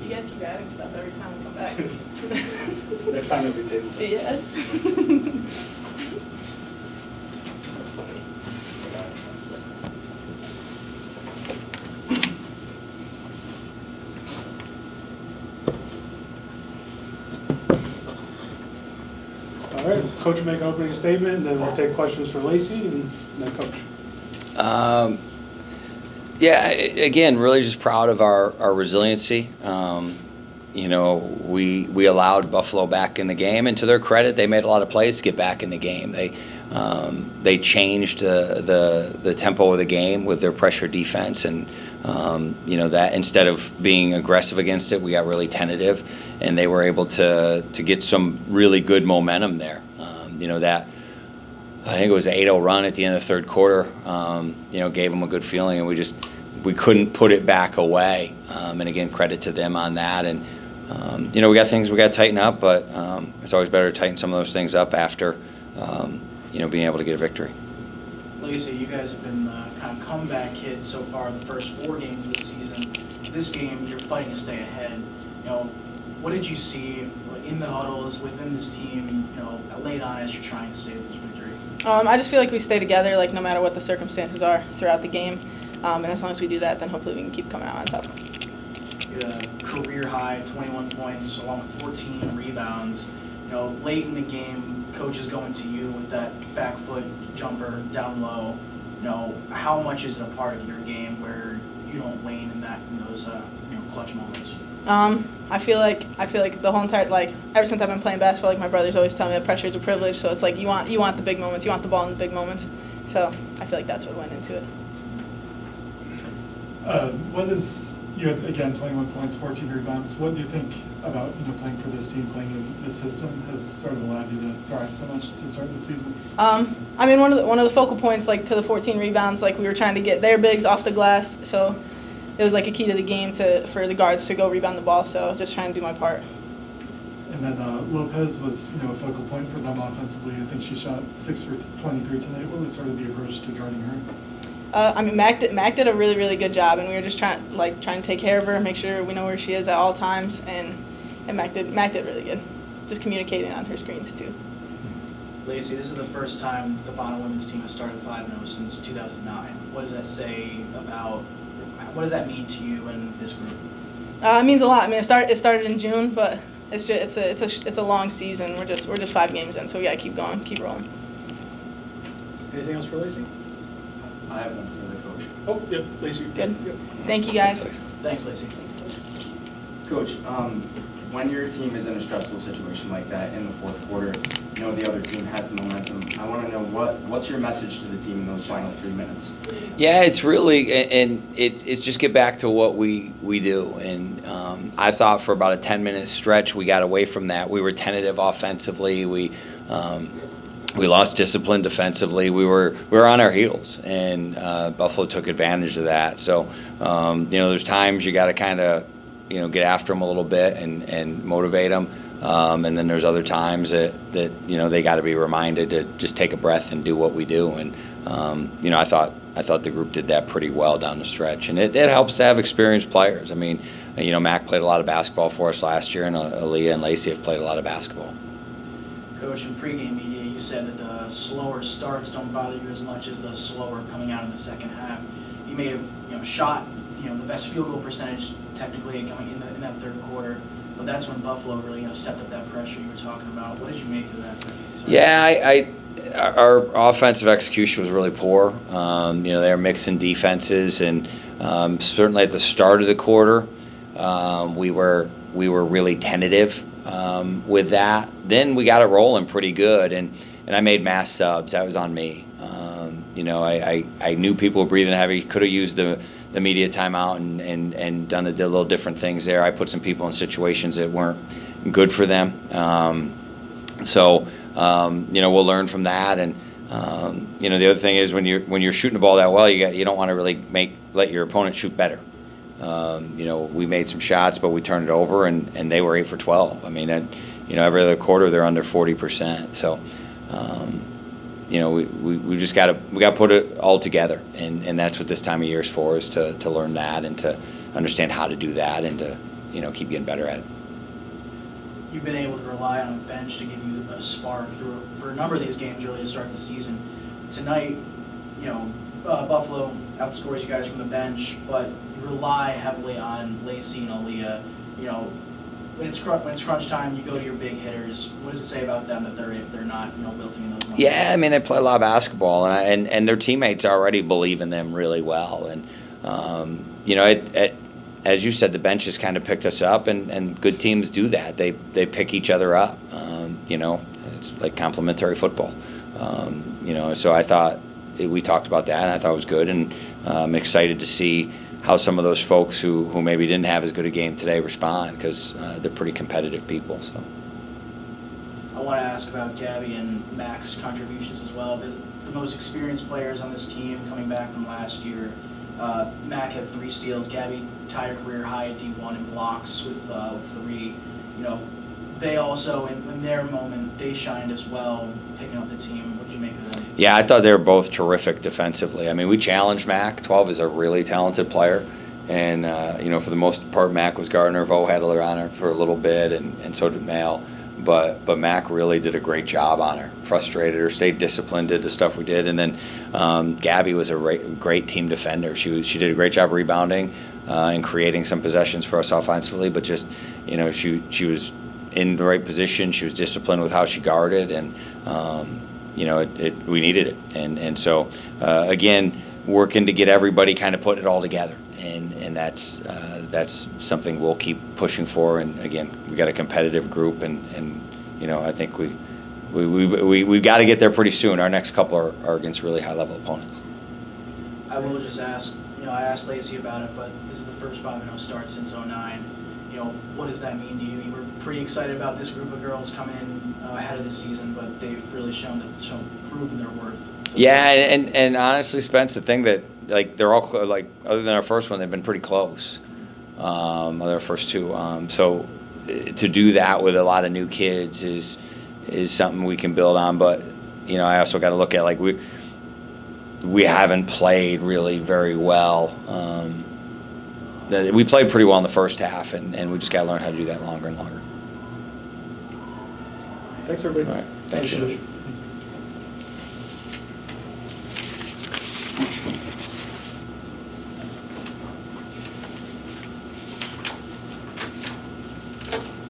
You guys keep adding stuff every time we come back. Next time it'll be table tennis. Yeah. That's funny. All right, coach will make an opening statement, and then we'll take questions for Lacey, and then coach. Yeah, again, really just proud of our resiliency. You know, we allowed Buffalo back in the game, and to their credit, they made a lot of plays to get back in the game. They changed the tempo of the game with their pressure defense, and you know, that instead of being aggressive against it, we got really tentative, and they were able to get some really good momentum there. You know, that I think it was an 8-0 run at the end of the third quarter. You know, gave them a good feeling, and we couldn't put it back away. And again, credit to them on that. And you know, we got things we got to tighten up, but it's always better to tighten some of those things up after you know, being able to get a victory. Lacey, you guys have been kind of comeback kids so far the first 4 games this season. This game, you're fighting to stay ahead. You know, what did you see in the huddles within this team, and you know, late on as you're trying to save this victory? I just feel like we stay together, like no matter what the circumstances are throughout the game, and as long as we do that, then hopefully we can keep coming out on top. You had a career high 21 points along with 14 rebounds. You know, late in the game, coach is going to you with that back foot jumper down low. You know, how much is it a part of your game where you don't wane in those you know, clutch moments? I feel like the whole entire, like, ever since I've been playing basketball, like my brothers always tell me that pressure is a privilege. So it's like you want the big moments, you want the ball in the big moments. So I feel like that's what went into it. What is, you had again 21 points, 14 rebounds. What do you think about, you know, playing for this team, playing in this system, has sort of allowed you to thrive so much to start the season? I mean, one of the focal points, like to the 14 rebounds, like we were trying to get their bigs off the glass. So it was like a key to the game for the guards to go rebound the ball. So just trying to do my part. And then Lopez was, you know, a focal point for them offensively. I think she shot 6 for 23 tonight. What was sort of the approach to guarding her? I mean, Mac did a really, really good job, and we were just trying to take care of her, make sure we know where she is at all times, and Mac did really good, just communicating on her screens too. Lacey, this is the first time the Bonaventure women's team has started 5-0 since 2009. What does that say about? What does that mean to you and this group? It means a lot. I mean, it started in June, but it's a long season. We're just 5 games in, so we gotta keep going, keep rolling. Anything else for Lacey? I have one for the coach. Oh, yep, Lacey. Good. Yep. Thank you, guys. Thanks, Lacey. Coach, when your team is in a stressful situation like that in the fourth quarter, you know the other team has the momentum. I want to know what's your message to the team in those final 3 minutes? Yeah, it's really, and it's just get back to what we do. And I thought for about a 10-minute stretch we got away from that. We were tentative offensively. We lost discipline defensively. We were on our heels, and Buffalo took advantage of that. So you know, there's times you got to kind of, you know, get after them a little bit and motivate them. And then there's other times that you know, they got to be reminded to just take a breath and do what we do. And you know, I thought the group did that pretty well down the stretch. And it helps to have experienced players. I mean, you know, Mac played a lot of basketball for us last year, and Aaliyah and Lacey have played a lot of basketball. Coach, in pregame media, you said that the slower starts don't bother you as much as the slower coming out in the second half. You may have, you know, shot, you know, the best field goal percentage technically coming in that third quarter, but that's when Buffalo really, you know, stepped up that pressure you were talking about. What did you make of that? Yeah, our offensive execution was really poor. You know, they were mixing defenses, and certainly at the start of the quarter, we were really tentative with that. Then we got it rolling pretty good, and I made mass subs. That was on me. You know, I knew people were breathing heavy. Could have used the media timeout and did a little different things there. I put some people in situations that weren't good for them. So you know, we'll learn from that. And you know, the other thing is when you're shooting the ball that well, you don't want to really let your opponent shoot better. You know, we made some shots, but we turned it over, and they were 8 for 12. I mean, you know, every other quarter they're under 40%. So, you know, we just got to put it all together, and that's what this time of year is for, is to learn that and to understand how to do that and to keep getting better at it. You've been able to rely on a bench to give you a spark for a number of these games really to start the season. Tonight, Buffalo outscores you guys from the bench, but you rely heavily on Lacey and Aaliyah. When it's crunch time, you go to your big hitters. What does it say about them that they're not wilting in those moments? Yeah, I mean, they play a lot of basketball, and their teammates already believe in them really well. And as you said, the bench has kind of picked us up, and good teams do that. They pick each other up. It's like complementary football. So I thought we talked about that, and I thought it was good, and I'm excited to see how some of those folks who maybe didn't have as good a game today respond, because they're pretty competitive people. So I want to ask about Gabby and Mac's contributions as well. The most experienced players on this team coming back from last year. Mac had 3 steals. Gabby tied a career high at D1 in blocks with 3. They also, in their moment, they shined as well, picking up the team. What did you make of them? yeah, I thought they were both terrific defensively. I mean, we challenged Mac. 12 is a really talented player, and for the most part, Mac was guarding her. Vo had her on her for a little bit, and so did Mal. But Mac really did a great job on her. Frustrated her, stayed disciplined, did the stuff we did, and then Gabby was a great team defender. She did a great job rebounding and creating some possessions for us offensively. But just she was in the right position. She was disciplined with how she guarded, and we needed it. And so again, working to get everybody kind of putting it all together, and that's something we'll keep pushing for. And again, we got a competitive group, and I think we've got to get there pretty soon. Our next couple are against really high level opponents. I will just ask. I asked Lacey about it, but this is the first 5-0 start since '09. What does that mean to you? You were pretty excited about this group of girls coming in ahead of the season, but they've really proven their worth. So Yeah, and honestly, Spence, the thing that they're all other than our first one, they've been pretty close. Other first 2. So to do that with a lot of new kids is something we can build on. But I also got to look at we haven't played really very well. We played pretty well in the first half, and we just got to learn how to do that longer and longer. Thanks, everybody. All right. Thanks, Appreciate Coach. it.